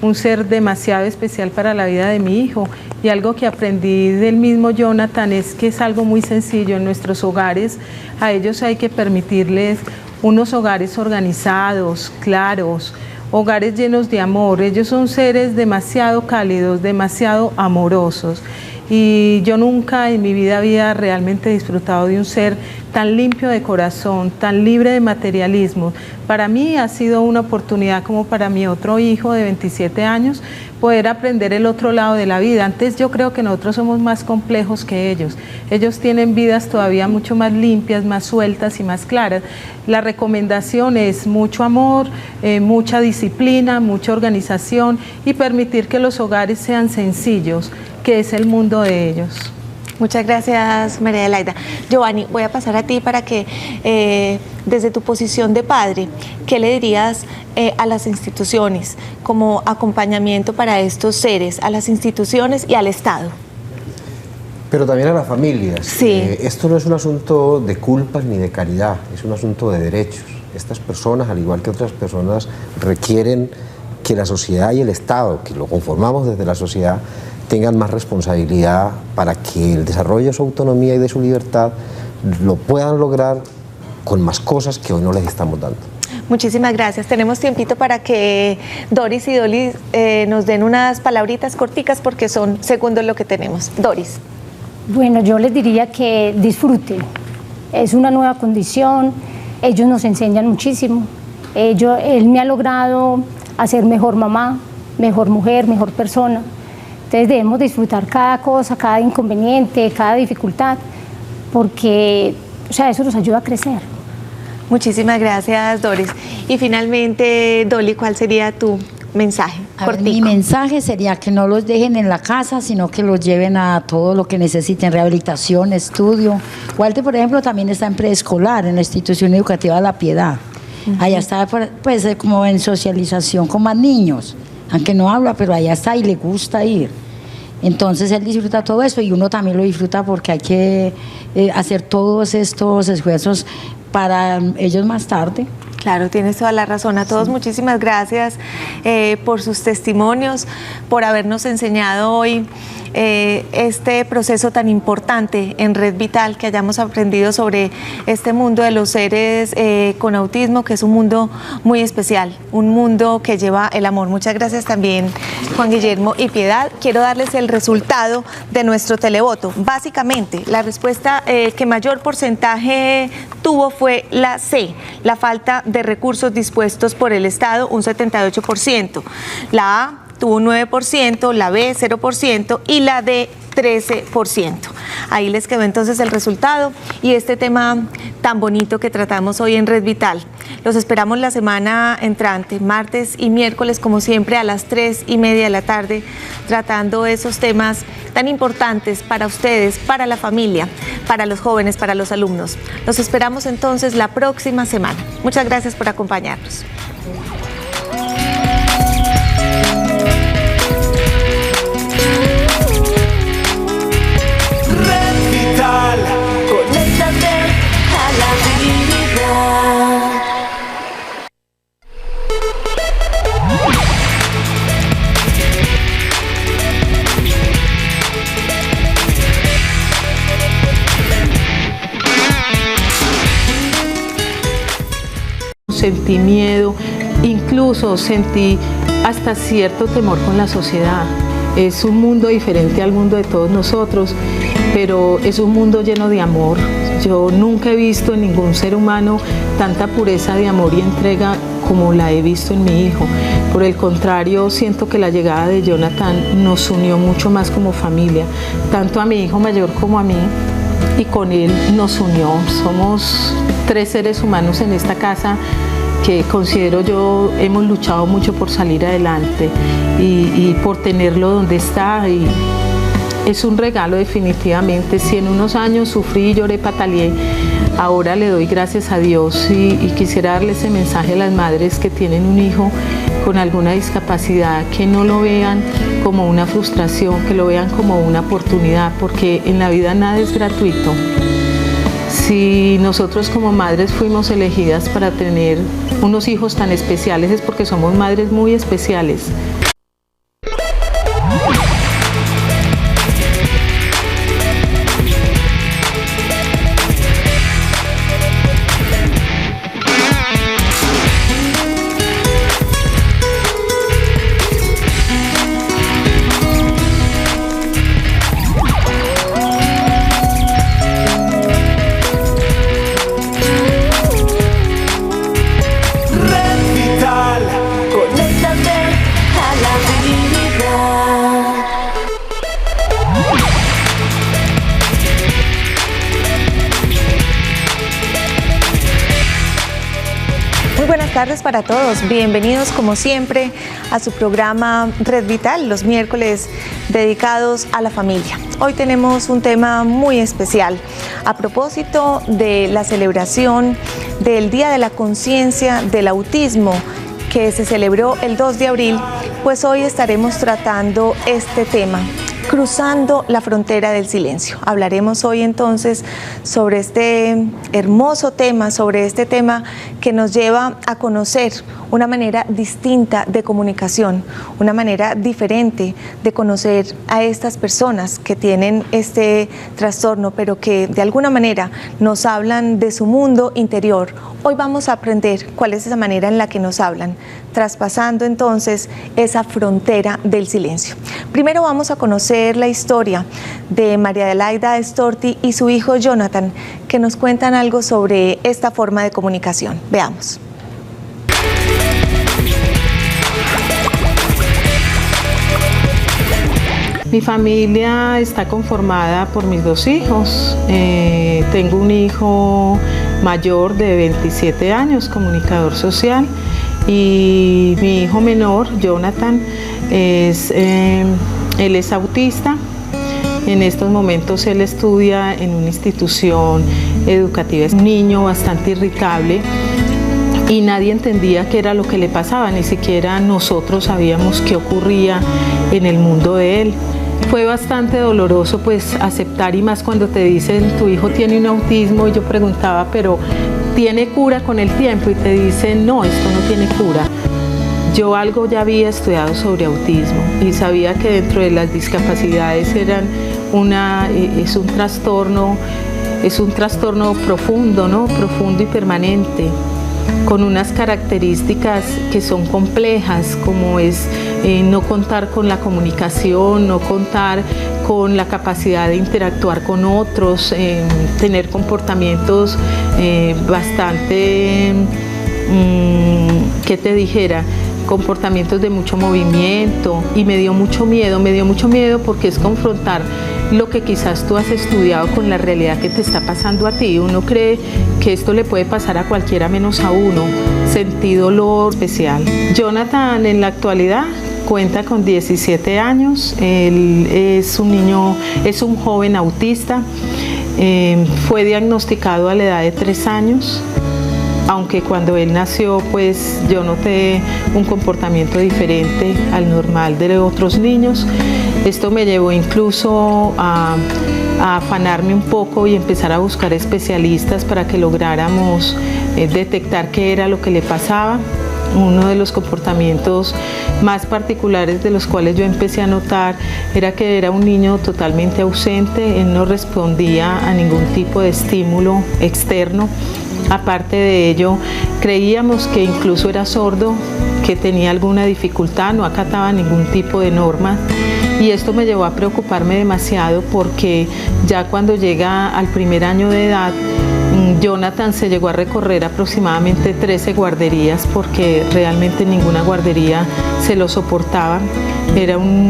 un ser demasiado especial para la vida de mi hijo, y algo que aprendí del mismo Jonathan es que es algo muy sencillo en nuestros hogares. A ellos hay que permitirles unos hogares organizados, claros, hogares llenos de amor. Ellos son seres demasiado cálidos, demasiado amorosos, y yo nunca en mi vida había realmente disfrutado de un ser tan limpio de corazón, tan libre de materialismo. Para mí ha sido una oportunidad, como para mi otro hijo de 27 años, poder aprender el otro lado de la vida. Antes yo creo que nosotros somos más complejos que ellos. Ellos tienen vidas todavía mucho más limpias, más sueltas y más claras. La recomendación es mucho amor, mucha disciplina, mucha organización y permitir que los hogares sean sencillos, que es el mundo de ellos. Muchas gracias, María Adelaida. Giovanni, voy a pasar a ti para que, desde tu posición de padre, ¿qué le dirías a las instituciones como acompañamiento para estos seres, a las instituciones y al Estado? Pero también a las familias. Sí. Esto no es un asunto de culpas ni de caridad, es un asunto de derechos. Estas personas, al igual que otras personas, requieren que la sociedad y el Estado, que lo conformamos desde la sociedad, tengan más responsabilidad para que el desarrollo de su autonomía y de su libertad lo puedan lograr con más cosas que hoy no les estamos dando. Muchísimas gracias. Tenemos tiempito para que Doris y Dolly nos den unas palabritas corticas porque son segundos lo que tenemos. Doris. Bueno, yo les diría que disfruten. Es una nueva condición, ellos nos enseñan muchísimo. Él me ha logrado hacer mejor mamá, mejor mujer, mejor persona. Entonces debemos disfrutar cada cosa, cada inconveniente, cada dificultad, porque eso nos ayuda a crecer. Muchísimas gracias, Doris. Y finalmente, Dolly, ¿cuál sería tu mensaje? Mi mensaje sería que no los dejen en la casa, sino que los lleven a todo lo que necesiten, rehabilitación, estudio. Walter, por ejemplo, también está en preescolar, en la institución educativa La Piedad. Allá está, pues, como en socialización con más niños. Aunque no habla, pero allá está y le gusta ir. Entonces él disfruta todo eso y uno también lo disfruta porque hay que hacer todos estos esfuerzos para ellos más tarde. Claro, tienes toda la razón. A todos, muchísimas gracias por sus testimonios, por habernos enseñado hoy este proceso tan importante en Red Vital, que hayamos aprendido sobre este mundo de los seres con autismo, que es un mundo muy especial, un mundo que lleva el amor. Muchas gracias también, Juan Guillermo y Piedad. Quiero darles el resultado de nuestro televoto. Básicamente, la respuesta que mayor porcentaje tuvo fue la C, la falta de recursos dispuestos por el Estado, un 78%. La A tuvo un 9%, la B 0% y la D 13%. Ahí les quedó entonces el resultado y este tema tan bonito que tratamos hoy en Red Vital. Los esperamos la semana entrante, martes y miércoles, como siempre, a las 3:30 de la tarde, tratando esos temas tan importantes para ustedes, para la familia, para los jóvenes, para los alumnos. Los esperamos entonces la próxima semana. Muchas gracias por acompañarnos. Conéctate a la vida. Sentí miedo, incluso sentí hasta cierto temor con la sociedad. Es un mundo diferente al mundo de todos nosotros, pero es un mundo lleno de amor. Yo nunca he visto en ningún ser humano tanta pureza de amor y entrega como la he visto en mi hijo. Por el contrario, siento que la llegada de Jonathan nos unió mucho más como familia, tanto a mi hijo mayor como a mí, y con él nos unió. Somos 3 seres humanos en esta casa que considero yo hemos luchado mucho por salir adelante y por tenerlo donde está, y es un regalo definitivamente. Si en unos años sufrí, lloré, pataleé, ahora le doy gracias a Dios y quisiera darle ese mensaje a las madres que tienen un hijo con alguna discapacidad, que no lo vean como una frustración, que lo vean como una oportunidad, porque en la vida nada es gratuito. Si nosotros como madres fuimos elegidas para tener unos hijos tan especiales, es porque somos madres muy especiales. tardes para todos. Bienvenidos como siempre a su programa Red Vital, los miércoles dedicados a la familia. Hoy tenemos un tema muy especial a propósito de la celebración del Día de la Conciencia del Autismo que se celebró el 2 de abril, pues hoy estaremos tratando este tema, cruzando la frontera del silencio. Hablaremos hoy entonces sobre este hermoso tema, sobre este tema que nos lleva a conocer una manera distinta de comunicación, una manera diferente de conocer a estas personas que tienen este trastorno, pero que de alguna manera nos hablan de su mundo interior. Hoy vamos a aprender cuál es esa manera en la que nos hablan, traspasando entonces esa frontera del silencio. Primero vamos a conocer la historia de María Adelaida Storti y su hijo Jonathan, que nos cuentan algo sobre esta forma de comunicación. Veamos. Mi familia está conformada por mis dos hijos. Tengo un hijo mayor de 27 años, comunicador social, y mi hijo menor, Jonathan, él es autista. En estos momentos él estudia en una institución educativa. Es un niño bastante irritable y nadie entendía qué era lo que le pasaba, ni siquiera nosotros sabíamos qué ocurría en el mundo de él. Fue bastante doloroso pues aceptar, y más cuando te dicen tu hijo tiene un autismo, y yo preguntaba, pero ¿tiene cura con el tiempo? Y te dicen, no, esto no tiene cura. Yo algo ya había estudiado sobre autismo y sabía que dentro de las discapacidades es un trastorno profundo, ¿no? Profundo y permanente, con unas características que son complejas, como es no contar con la comunicación, no contar con la capacidad de interactuar con otros, tener comportamientos bastante, ¿qué te dijera? Comportamientos de mucho movimiento, y me dio mucho miedo porque es confrontar lo que quizás tú has estudiado con la realidad que te está pasando a ti. Uno cree que esto le puede pasar a cualquiera menos a uno. Sentí dolor especial. Jonathan en la actualidad cuenta con 17 años. Él es un joven autista. Fue diagnosticado a la edad de 3 años. Aunque cuando él nació, pues yo noté un comportamiento diferente al normal de otros niños. Esto me llevó incluso a afanarme un poco y empezar a buscar especialistas para que lográramos detectar qué era lo que le pasaba. Uno de los comportamientos más particulares de los cuales yo empecé a notar era que era un niño totalmente ausente. Él no respondía a ningún tipo de estímulo externo. Aparte de ello, creíamos que incluso era sordo, que tenía alguna dificultad, no acataba ningún tipo de norma, y esto me llevó a preocuparme demasiado, porque ya cuando llega al primer año de edad, Jonathan se llegó a recorrer aproximadamente 13 guarderías, porque realmente ninguna guardería se lo soportaba. Era un